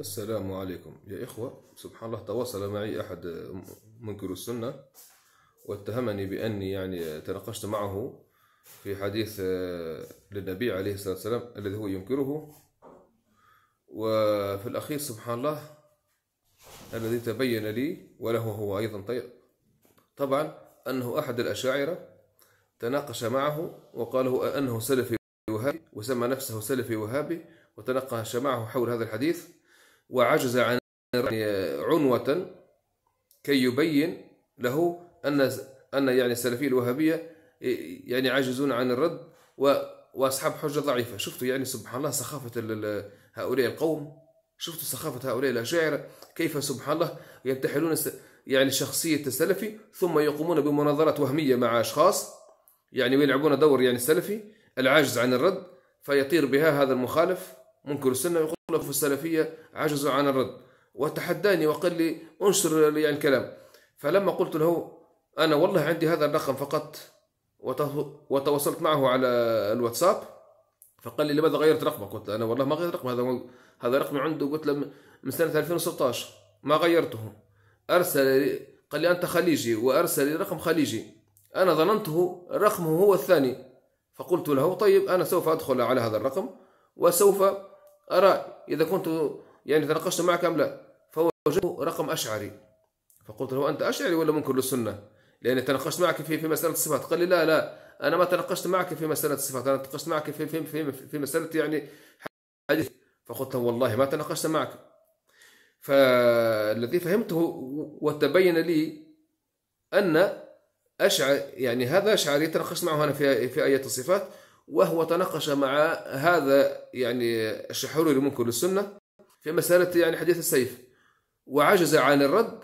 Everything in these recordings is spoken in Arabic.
السلام عليكم يا إخوة. سبحان الله، تواصل معي أحد منكر السنة واتهمني بأني تناقشت معه في حديث للنبي عليه الصلاة والسلام الذي هو ينكره. وفي الأخير سبحان الله الذي تبين لي وله هو أيضا طبعا أنه أحد الأشاعرة تناقش معه وقال أنه سلفي وهابي، وسمى نفسه سلفي وهابي، وتناقش معه حول هذا الحديث، وعجز عن عنوة كي يبين له أن السلفية الوهابية عاجزون عن الرد وأصحاب حجة ضعيفة. شفتوا سبحان الله سخافة هؤلاء القوم، شفتوا سخافة هؤلاء الأشاعرة كيف سبحان الله ينتحلون شخصية السلفي ثم يقومون بمناظرات وهمية مع أشخاص ويلعبون دور السلفي العاجز عن الرد، فيطير بها هذا المخالف منكر السنة ويقول له في السلفية عجزوا عن الرد، وتحداني وقال لي انشر الكلام. فلما قلت له أنا والله عندي هذا الرقم فقط، وتواصلت معه على الواتساب، فقال لي لماذا غيرت رقمك؟ قلت أنا والله ما غيرت رقم، هذا رقمي عنده، قلت له من سنة 2016 ما غيرته. أرسل لي قال لي أنت خليجي، وأرسل لي رقم خليجي، أنا ظننته رقمه هو الثاني، فقلت له طيب أنا سوف أدخل على هذا الرقم وسوف أرى إذا كنت تناقشت معك أم لا. فوجدته رقم أشعري، فقلت له أنت أشعري ولا منكر للسنة؟ لأن تناقشت معك في مسألة الصفات. قال لي لا أنا ما تناقشت معك في مسألة الصفات، أنا تناقشت معك في مسألة حديث. فقلت له والله ما تناقشت معك. فالذي فهمته وتبين لي أن هذا أشعري تناقشت معه أنا في آية الصفات، وهو تناقش مع هذا الشحروري منكر للسنة في مسألة حديث السيف، وعجز عن الرد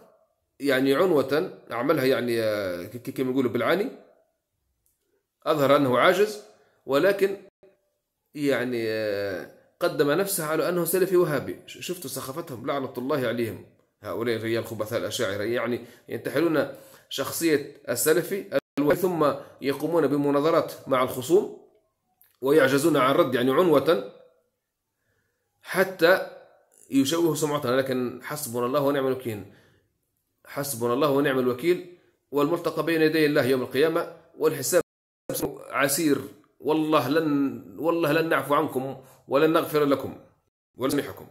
عنوة عملها كما يقولوا بالعاني، أظهر أنه عاجز، ولكن قدم نفسه على أنه سلفي وهابي. شفتوا سخافتهم لعنة الله عليهم، هؤلاء الرجال الخبثاء الأشاعرة ينتحلون شخصية السلفي ثم يقومون بمناظرات مع الخصوم ويعجزون عن الرد عنوة حتى يشوهوا سمعتنا. لكن حسبنا الله ونعم الوكيل، حسبنا الله ونعم الوكيل، والملتقى بين يدي الله يوم القيامة، والحساب عسير. والله لن نعفو عنكم ولن نغفر لكم ولن نسامحكم.